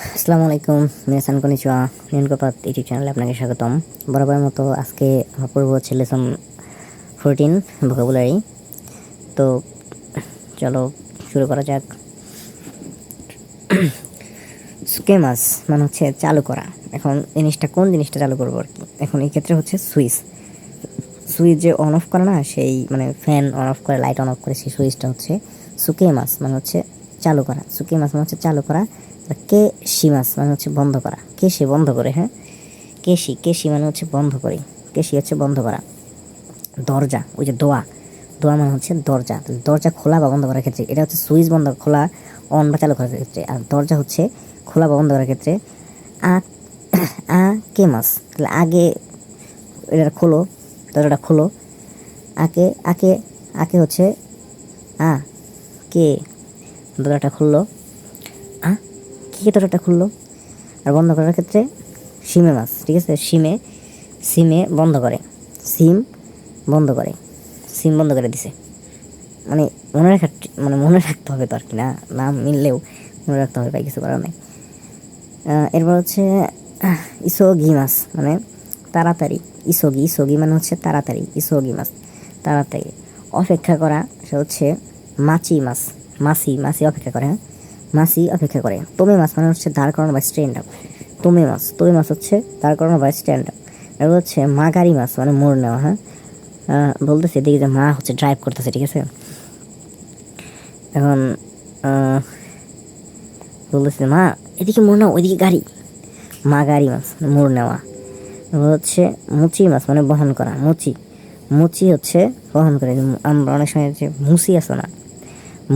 আসসালামু আলাইকুম, মিনাসান কনিচিওয়া। নিয়নকপাত ইউটিউব চ্যানেলে আপনাকে স্বাগতম। বরাবরের মতো আজকে আমরা পড়ব হচ্ছে লেসন 14 ভোকাবুলারি। তো চলো শুরু করা যাক। স্কেমাস মানে হচ্ছে চালু করা। এখন কোন জিনিসটা চালু করবো আর কি। এখন এই ক্ষেত্রে হচ্ছে সুইচ যে অন অফ করে না, সেই মানে ফ্যান অন অফ করে, লাইট অন অফ করে, সেই সুইচটা হচ্ছে সুকেমাস মানে হচ্ছে চালু করা। সুকেমাস মানে হচ্ছে চালু করা। কে শিমাস মানে হচ্ছে বন্ধ করা। কে সে বন্ধ করে, হ্যাঁ। কেশি মানে হচ্ছে বন্ধ করে। কেশি হচ্ছে বন্ধ করা। দরজা, ওই যে দোয়া, দোয়া মানে হচ্ছে দরজা। দরজা খোলা বা বন্ধ করার ক্ষেত্রে এটা হচ্ছে সুইচ বন্ধ খোলা, অন বা চালু করার ক্ষেত্রে। আর দরজা হচ্ছে খোলা বা বন্ধ করার ক্ষেত্রে আ আ কে মাস। তাহলে আগে এটা খোলো, দরজাটা খোলো। আকে আকে আকে হচ্ছে আ কে দরজাটা খুললো। আ কে দরজাটা খুললো। আর বন্ধ করার ক্ষেত্রে সিমে মাছ, ঠিক আছে। সিমে বন্ধ করে। সিম বন্ধ করে, সিম বন্ধ করে দিছে। মানে মনে রাখতে হবে তো আর কি, না নাম মিললেও মনে রাখতে হবে, তাই কিছু করার নেই। এরপর হচ্ছে ইসোগি মাছ মানে তাড়াতাড়ি। ইসোগি মানে হচ্ছে তাড়াতাড়ি। ইসোগি মাছ তাড়াতাড়ি। অপেক্ষা করা সে হচ্ছে মাছি অপেক্ষা করে, হ্যাঁ। মাছি অপেক্ষা করে। তোমে মাছ মানে হচ্ছে দাঁড় করানো বা স্ট্যান্ড আপ। তোমে মাছ হচ্ছে দাঁড় করানো বা স্ট্যান্ড আপ। এরপর হচ্ছে মাগারি মাছ মানে মোড় নেওয়া, হ্যাঁ। বলতেছে এদিকে যে মা হচ্ছে ড্রাইভ করতেছে, ঠিক আছে। এখন বলতেছে মা এদিকে মোড় নাও, ওইদিকে গাড়ি। মা গাড়ি মাছ মোড় নেওয়া। এবার হচ্ছে মুচি মাছ মানে বহন করা। মুচি হচ্ছে বহন করে। আমরা অনেক সময় যে মুসি আছে না,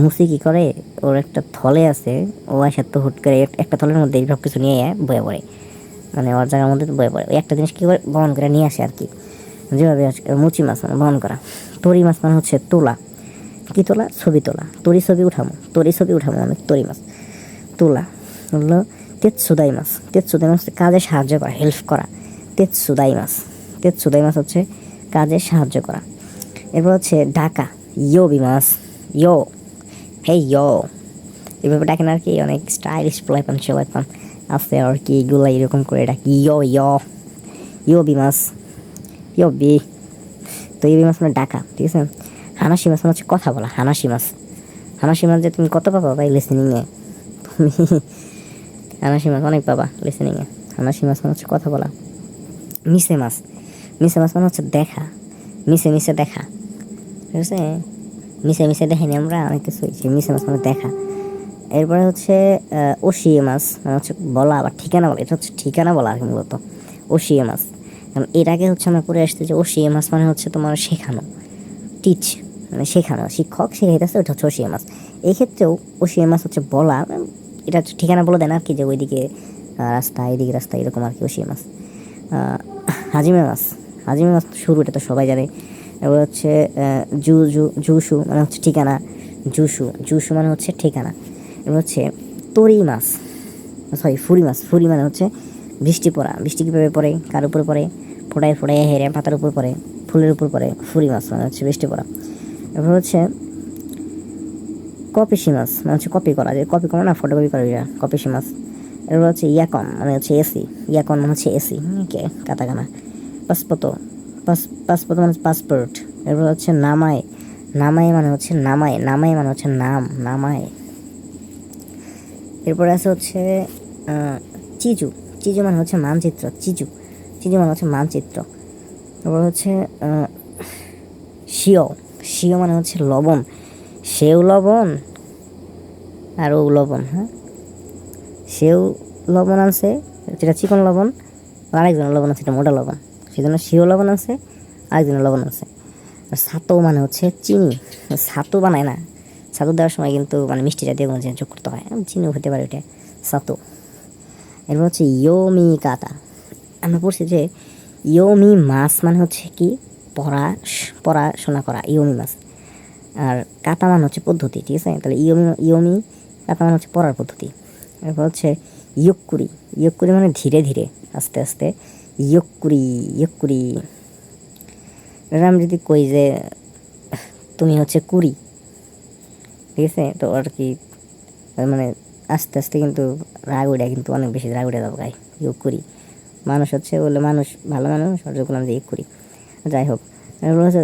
মুসি কি করে, ওর একটা থলে আছে, ও আসে তো হুট করে একটা থলের মধ্যে সব কিছু নিয়ে বয়ে পড়ে, মানে ওর জায়গার মধ্যে বয়ে পড়ে। ওই একটা জিনিস কি করে বহন করে নিয়ে আসে আর কি, যেভাবে মুচি মাছ মানে বহন করা। তরি মাছ মানে হচ্ছে তোলা। কি তোলা? ছবি তোলা। তরি ছবি উঠামো মানে তরি মাছ তোলা। হলো তেৎসুদাই মাছ কাজে সাহায্য করা, হেল্প করা। তেৎসুদাই মাছ হচ্ছে কাজে সাহায্য করা। এরপর হচ্ছে ডাকা, ইয়ো হে ইয়ো, এভাবে ডাকেন আর কি। অনেক স্টাইলিশ পোলাইপান আছে আর কি, এগুলো এরকম করে ডাকি ইয়ো বিমাস, ইয়ো বি। তো ইয়ো বিমাস মানে ডাকা, ঠিক আছে। হানাসি মাছ মানে হচ্ছে কথা বলা। হানাসি মাছ যে তুমি কত পাবা ভাই লিসেনিংয়ে, তুমি হানাসি মাছ অনেক পাবা লিসেনিংয়ে। হানাসি মাছ মানে হচ্ছে কথা বলা। মিসে মাছ মানে হচ্ছে দেখা। মিসে দেখা, ঠিক আছে। মিসে দেখাইনি আমরা অনেক কিছু, মিসে মাছ মানে দেখা। এরপরে হচ্ছে ওশিয়ে মাছ মানে হচ্ছে বলা বা ঠিকানা বলা। এটা হচ্ছে ঠিকানা বলা আর কি মূলত, ওশিয়ে মাছ। এর আগে হচ্ছে আমরা পড়ে আসছি যে ওশিয়ে মাছ মানে হচ্ছে তোমার শেখানো, টিচ মানে শেখানো, শিক্ষক শেখাইতেছে, ওটা হচ্ছে ওশিয়ে মাছ। এই ক্ষেত্রেও ওশিয়ে মাছ হচ্ছে বলা, এটা হচ্ছে ঠিকানা বলে দেন আর কি, যে ওইদিকে রাস্তা, এদিকে রাস্তা, এরকম আর কি ওশিয়ে মাছ। হাজিমে মাছ শুরু, এটা তো সবাই জানে। এবার হচ্ছে জুসু মানে হচ্ছে ঠিকানা। জুসু মানে হচ্ছে ঠিকানা। এবার হচ্ছে ফুরি মানে হচ্ছে বৃষ্টি পড়া। বৃষ্টি কীভাবে পড়ে, কার উপরে পড়ে? ফোটায় হেরে পাতার উপর পড়ে, ফুলের উপর পড়ে। ফুরি মাছ মানে হচ্ছে বৃষ্টি পড়া। এরপর হচ্ছে কপিসি মাছ মানে হচ্ছে কপি করা, যে কপি করা না, ফটোকপি করা, কপিসি মাছ। এরপর হচ্ছে ইয়াকন মানে হচ্ছে এসি। ইয়াকন মানে হচ্ছে এসি, কাতাকানা। পাসপোর্ট মানে পাসপোর্ট। এরপর হচ্ছে নামায় মানে হচ্ছে নামায়। এরপরে আছে হচ্ছে চিজু মানে হচ্ছে মানচিত্র। চিজু মানে হচ্ছে মানচিত্র। তারপর হচ্ছে শিও মানে হচ্ছে লবণ। সেও লবণ আর ও লবণ, হ্যাঁ। সেও লবণ আছে, যেটা চিকন লবণ। আরেকজনের লবণ আছে, এটা মোটা লবণ। সেজন্য সেও লবণ আছে, আরেকজনের লবণ আছে। আর ছাতু মানে হচ্ছে চিনি। ছাতু বানায় না, ছাতু দেওয়ার সময় কিন্তু মানে মিষ্টি জাতীয় কোনো জিনিস যোগ করতে হয়, চিনিও হতে পারে ওইটা, ছাতু। এরপর হচ্ছে ইয়োমি কাতা। আমরা পড়ছি যে ইয়োমি মাস মানে হচ্ছে কি, পড়াশোনা করা, ইয়োমি মাস। আর কাতা মানে হচ্ছে পদ্ধতি, ঠিক আছে। তাহলে ইয়োমি কাতা মানে হচ্ছে পড়ার পদ্ধতি। এরপর হচ্ছে ইয়কুরি মানে ধীরে ধীরে, আস্তে আস্তে। ইয়কুরি আমি যদি কই যে তুমি হচ্ছে কুড়ি, ঠিক আছে, তো আর কি মানে আস্তে আস্তে কিন্তু রাগ উঠে কিন্তু অনেক বেশি রাগ উঠে যাবো গাই ইউগ করি মানুষ হচ্ছে বলে মানুষ ভালো মানুষ অর্জন করলাম যে ইউগ করি যাই হোক এগুলো হচ্ছে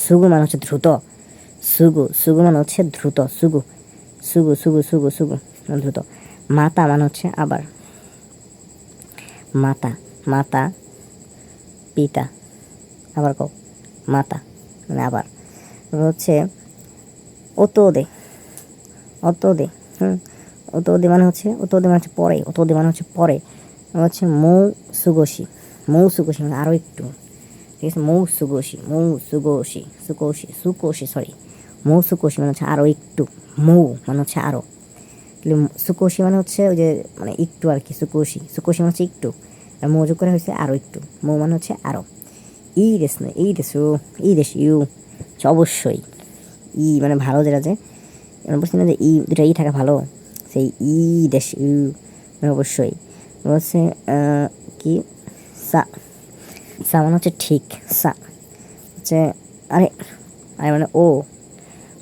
সুগু মানে হচ্ছে দ্রুত সুগু সুগু মানে হচ্ছে দ্রুত সুগু সুগু সুগু সুগু সুগু মানে দ্রুত মাতা মানে হচ্ছে আবার মাতা মাতা পিতা আবার কও মাতা মানে আবার হচ্ছে অতোদে অতোদে অতোদে মানে হচ্ছে অতোদে মানে হচ্ছে পরে অতোদে মানে হচ্ছে পরে হচ্ছে মৌ সুগোশি মৌ সুগোশি মানে আরও একটু ঠিক আছে মৌ সুগোশি মৌ সুগোশি সুকোশি সুকোশি সরি মৌ সুকোশি মানে হচ্ছে আরও একটু মৌ মানে হচ্ছে আরও সুকোশি মানে হচ্ছে ওই যে মানে একটু আর কি সুকোশি সুকোশি মানে হচ্ছে একটু আর মৌযোগ করে হয়েছে আরও একটু মৌ মানে হচ্ছে আরও ই দেশ না এই দেশ ই দেশ ইউ অবশ্যই ই মানে ভালো যেটা যে বলছি না যে ই দুটা ই থাকা ভালো সেই ই দেশ ইউ মানে অবশ্যই হচ্ছে কি সা সা মানে হচ্ছে ঠিক সা হচ্ছে আরে আরে মানে ও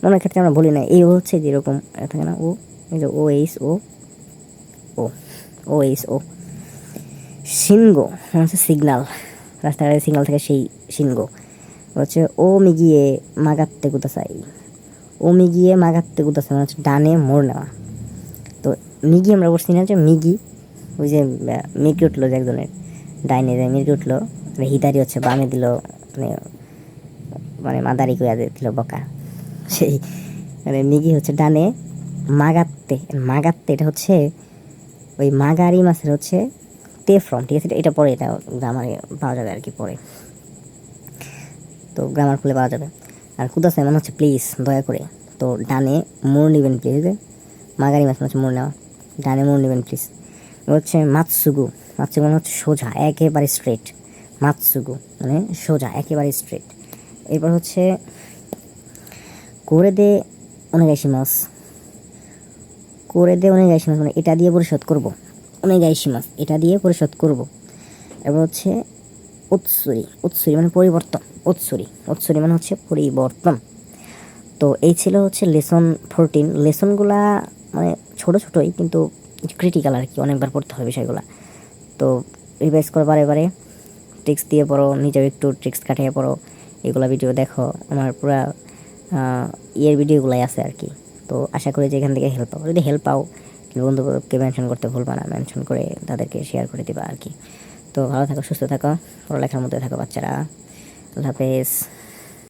মনের ক্ষেত্রে আমরা বলি না এই ও হচ্ছে যেরকম থাকে না ও এই যে ও এইস ও ও ও এইস ও শিনগো হচ্ছে সিগনাল রাস্তাঘাটে সিগনাল থেকে সেই শিনগো হচ্ছে ও মিগিয়ে মাগাত্তে কুদাসাই ও মিগিয়ে মাগাত্তে কুদাসাই মানে হচ্ছে ডানে মোড় নেওয়া তো মিগি আমরা বলছি না যে মিগি ওই যে মিগি উঠলো যে একজনের ডাইনে যে মিগি উঠলো হিদারি হচ্ছে বামে দিল মানে মানে মাদারি কইয়া দিল বকা সেই মানে মিগি হচ্ছে ডানে মাগাত্তে মাগাত্তে এটা হচ্ছে ওই মাগারি মাছের হচ্ছে তে ফ্রম ঠিক আছে এটা পরে এটা গ্রামারে পাওয়া যাবে আর কি পরে তো গ্রামার খুলে পাওয়া যাবে আর কুদাসাই মানে হচ্ছে প্লিজ দয়া করে তো ডানে মোড় নেবেন প্লিজ মাগারি মাছ মানে হচ্ছে মোড় নেওয়া ডানে মোড় নেবেন প্লিজ হচ্ছে মাতসুগু মাতসুগু মানে হচ্ছে সোজা একেবারে স্ট্রেট মাতসুগু মানে সোজা একেবারে স্ট্রেট এরপর হচ্ছে করে দে ওনেগাইশিমাস করে দে ওনেগাইশিমাস মানে এটা দিয়ে পরিশোধ করবো ওনেগাইশিমাস এটা দিয়ে পরিশোধ করবো এবার হচ্ছে উৎসুরি উৎসুরি মানে পরিবর্তন উৎসুরি উৎসুরি মানে হচ্ছে পরিবর্তন তো এই ছিল হচ্ছে লেসন 14 লেসনগুলা মানে ছোটো ছোটোই কিন্তু ক্রিটিক্যাল আর কি অনেকবার পড়তে হবে বিষয়গুলো তো রিভাইজ করো বারে বারে ট্রিক্স দিয়ে পড়ো নিজেও একটু ট্রিক্স কাটিয়ে পড়ো এগুলো ভিডিও দেখো আমার পুরা ইয়ের ভিডিওগুলাই আছে আর কি তো আশা করি যে এখান থেকে হেল্প পাবো যদি হেল্প পাও বন্ধুকে মেনশন করতে ভুলবা না মেনশন করে তাদেরকে শেয়ার করে দিবা আর কি তো ভালো থাকো সুস্থ থাকো পড়ালেখার মধ্যে থাকো বাচ্চারা আল্লাহ হাফেজ